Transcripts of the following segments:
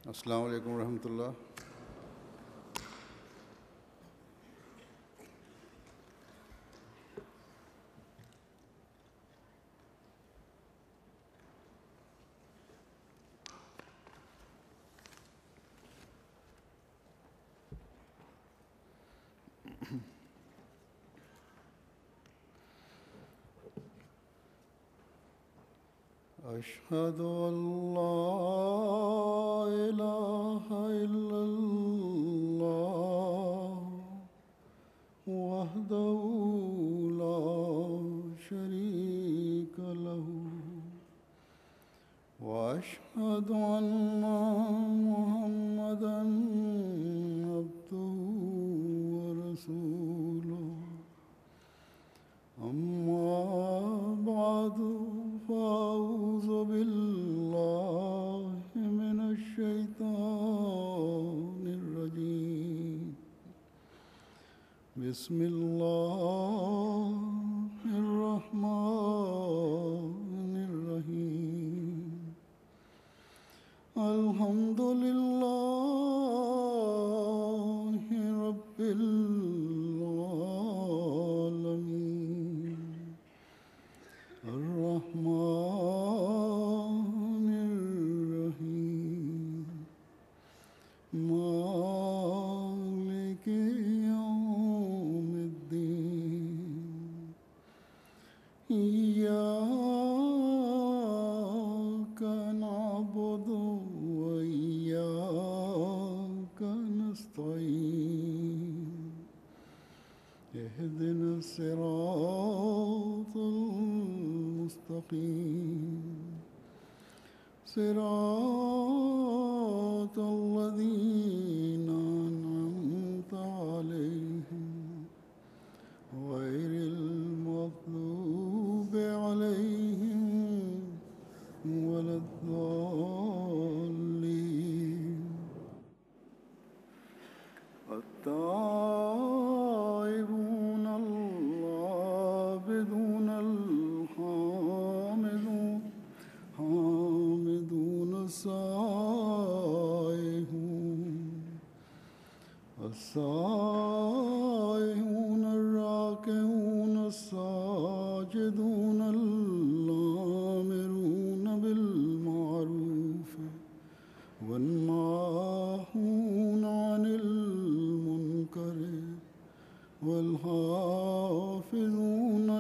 السلام علیکم ورحمۃ اللہ۔ أشهد أن لا إله إلا الله وحده لا شريك له وأشهد أن محمدا عبده ورسوله أما بعد فأعوذ بالله من الشيطان الرجيم بسم الله الرحمن الرحيم الحمد لله رب العالمين الرحمن الرحيم مالك يوم الدين إياك نعبد وإياك نستعين اهدنا الصراط المستقيم صراط الذين أنعمت عليهم غير المغضوب عليهم ولا الضالين التائبون العابدون الحامدون السائحون الراكعون الساجدون الآمرون بالمعروف والناهون عن المنكر والحافظون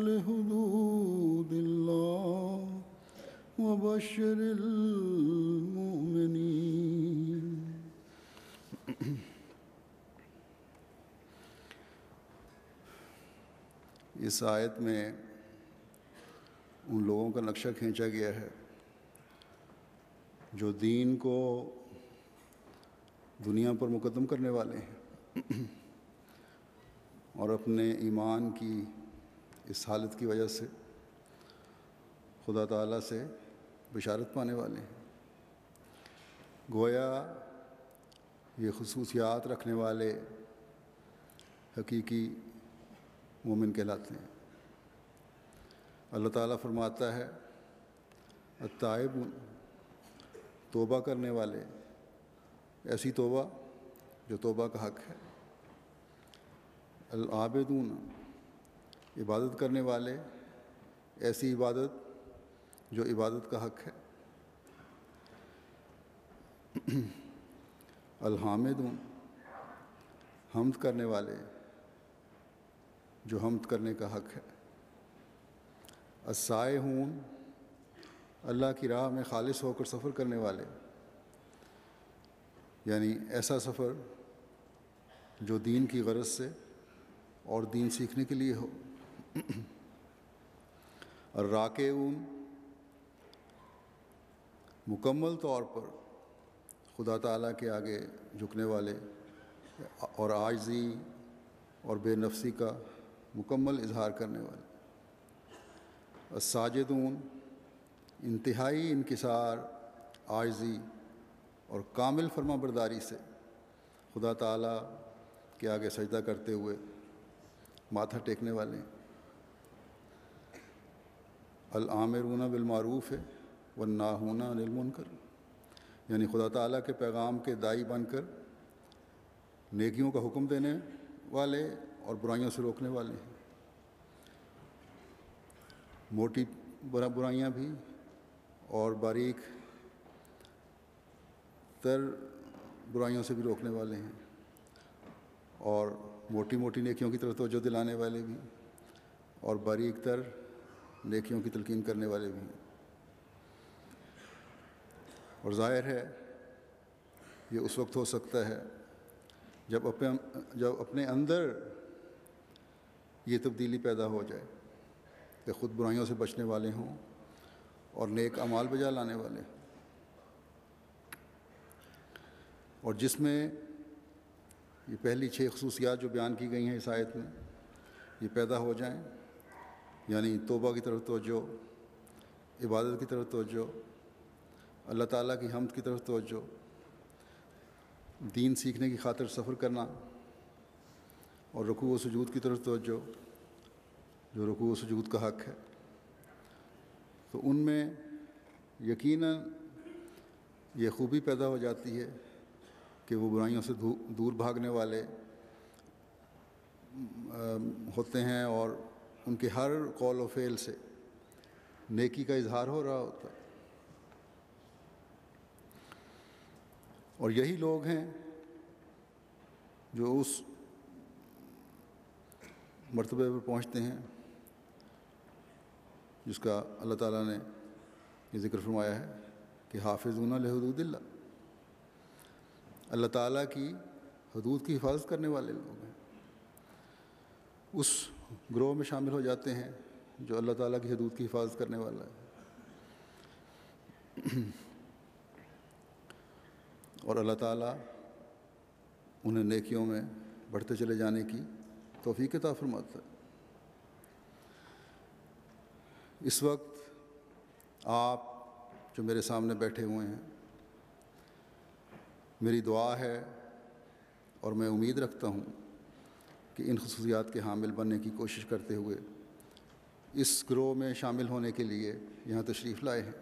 لحدود الله وبشر المؤمنين۔ اس آیت میں ان لوگوں کا نقشہ کھینچا گیا ہے جو دین کو دنیا پر مقدم کرنے والے ہیں اور اپنے ایمان کی اس حالت کی وجہ سے خدا تعالیٰ سے بشارت پانے والے ہیں۔ گویا یہ خصوصیات رکھنے والے حقیقی مومن کہلاتے ہیں۔ اللہ تعالیٰ فرماتا ہے التائبون، توبہ کرنے والے، ایسی توبہ جو توبہ کا حق ہے۔ العابدون، عبادت کرنے والے، ایسی عبادت جو عبادت کا حق ہے۔ الحامدون، حمد کرنے والے، جو حمد کرنے کا حق ہے۔ السائحون، اللہ کی راہ میں خالص ہو کر سفر کرنے والے، یعنی ایسا سفر جو دین کی غرض سے اور دین سیکھنے کے لیے ہو۔ الراکعون، مکمل طور پر خدا تعالیٰ کے آگے جھکنے والے اور عاجزی اور بے نفسی کا مکمل اظہار کرنے والے۔ الساجدون، انتہائی انکسار، عاجزی اور کامل فرما برداری سے خدا تعالیٰ کے آگے سجدہ کرتے ہوئے ماتھا ٹیکنے والے ہیں۔ الآمرون بالمعروف والناہون عن المنکر، یعنی خدا تعالیٰ کے پیغام کے داعی بن کر نیکیوں کا حکم دینے والے اور برائیوں سے روکنے والے ہیں۔ موٹی برائیاں بھی اور باریک تر برائیوں سے بھی روکنے والے ہیں، اور موٹی موٹی نیکیوں کی طرف توجہ دلانے والے بھی اور باریک تر نیکیوں کی تلقین کرنے والے بھی ہیں۔ اور ظاہر ہے یہ اس وقت ہو سکتا ہے جب اپنے اندر یہ تبدیلی پیدا ہو جائے کہ خود برائیوں سے بچنے والے ہوں اور نیک اعمال بجا لانے والے ہوں، اور جس میں یہ پہلی 6 خصوصیات جو بیان کی گئی ہیں اس آیت میں یہ پیدا ہو جائیں، یعنی توبہ کی طرف توجہ، عبادت کی طرف توجہ، اللہ تعالیٰ کی حمد کی طرف توجہ، دین سیکھنے کی خاطر سفر کرنا، اور رکوع و سجود کی طرف توجہ جو رکوع و سجود کا حق ہے، تو ان میں یقیناً یہ خوبی پیدا ہو جاتی ہے کہ وہ برائیوں سے دور بھاگنے والے ہوتے ہیں، اور ان کے ہر قول و فعل سے نیکی کا اظہار ہو رہا ہوتا ہے۔ اور یہی لوگ ہیں جو اس مرتبے پر پہنچتے ہیں جس کا اللہ تعالیٰ نے یہ ذکر فرمایا ہے کہ حافظون لحدود اللہ، اللہ تعالیٰ کی حدود کی حفاظت کرنے والے لوگ ہیں، اس گروہ میں شامل ہو جاتے ہیں جو اللہ تعالیٰ کی حدود کی حفاظت کرنے والا ہے، اور اللہ تعالیٰ انہیں نیکیوں میں بڑھتے چلے جانے کی توفیق عطا فرماتا ہے۔ اس وقت آپ جو میرے سامنے بیٹھے ہوئے ہیں، میری دعا ہے اور میں امید رکھتا ہوں کہ ان خصوصیات کے حامل بننے کی کوشش کرتے ہوئے اس گروہ میں شامل ہونے کے لیے یہاں تشریف لائے ہیں۔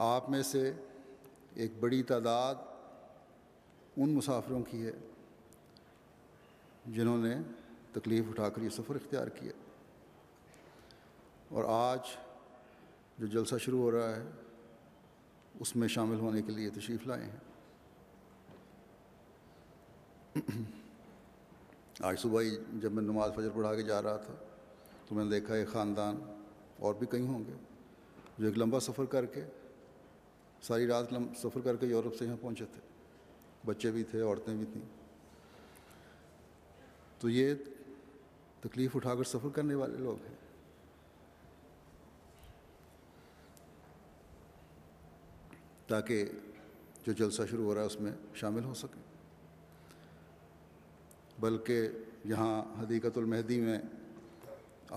آپ میں سے ایک بڑی تعداد ان مسافروں کی ہے جنہوں نے تکلیف اٹھا کر یہ سفر اختیار کیا، اور آج جو جلسہ شروع ہو رہا ہے اس میں شامل ہونے کے لیے تشریف لائے ہیں۔ آج صبح ہی جب میں نماز فجر پڑھا کے جا رہا تھا تو میں نے دیکھا ایک خاندان، اور بھی کئی ہوں گے، جو ایک لمبا سفر کر کے ساری رات سفر کر کے یورپ سے یہاں پہنچے تھے، بچے بھی تھے، عورتیں بھی تھیں۔ تو یہ تکلیف اٹھا کر سفر کرنے والے لوگ ہیں۔ تاکہ جو جلسہ شروع ہو رہا ہے اس میں شامل ہو سکیں، بلکہ یہاں حدیقۃ المہدی میں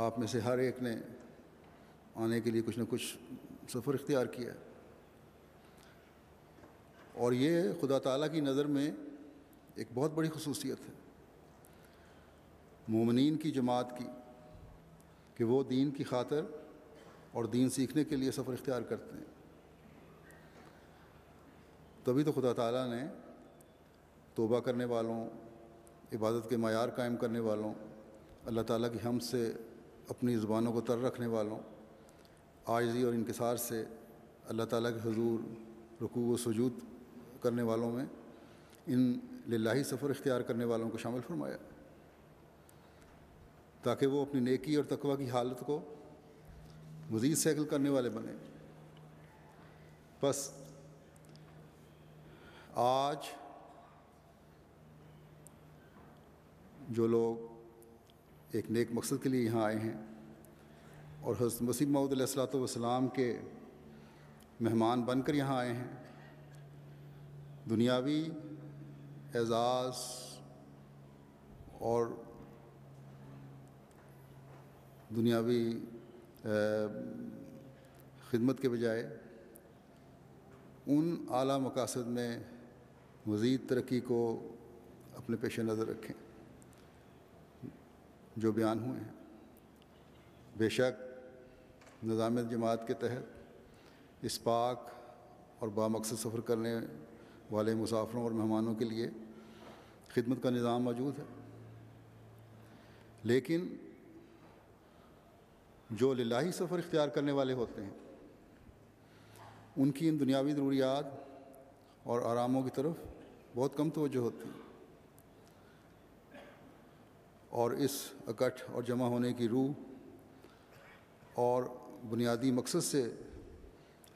آپ میں سے ہر ایک نے آنے کے لیے کچھ نہ کچھ سفر اختیار کیا ہے، اور یہ خدا تعالیٰ کی نظر میں ایک بہت بڑی خصوصیت ہے مومنین کی جماعت کی کہ وہ دین کی خاطر اور دین سیکھنے کے لیے سفر اختیار کرتے ہیں۔ تبھی تو خدا تعالیٰ نے توبہ کرنے والوں، عبادت کے معیار قائم کرنے والوں، اللہ تعالیٰ کی حمد سے اپنی زبانوں کو تر رکھنے والوں، عاجزی اور انکسار سے اللہ تعالیٰ کے حضور رکوع و سجود کرنے والوں میں ان للہی سفر اختیار کرنے والوں کو شامل فرمایا، تاکہ وہ اپنی نیکی اور تقوی کی حالت کو مزید سیکل کرنے والے بنیں۔ بس آج جو لوگ ایک نیک مقصد کے لیے یہاں آئے ہیں اور حضرت مسیح موعود علیہ الصلوۃ والسلام کے مہمان بن کر یہاں آئے ہیں، دنیاوی اعزاز اور دنیاوی خدمت کے بجائے ان اعلیٰ مقاصد میں مزید ترقی کو اپنے پیش نظر رکھیں جو بیان ہوئے ہیں۔ بے شک نظام جماعت کے تحت اس پاک اور بامقصد سفر کرنے والے مسافروں اور مہمانوں کے لیے خدمت کا نظام موجود ہے، لیکن جو للہی سفر اختیار کرنے والے ہوتے ہیں ان کی ان دنیاوی ضروریات اور آراموں کی طرف بہت کم توجہ ہوتی ہے، اور اس اکٹھ اور جمع ہونے کی روح اور بنیادی مقصد سے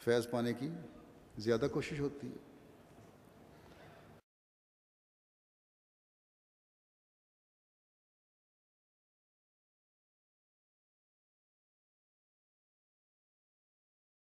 فیض پانے کی زیادہ کوشش ہوتی ہے۔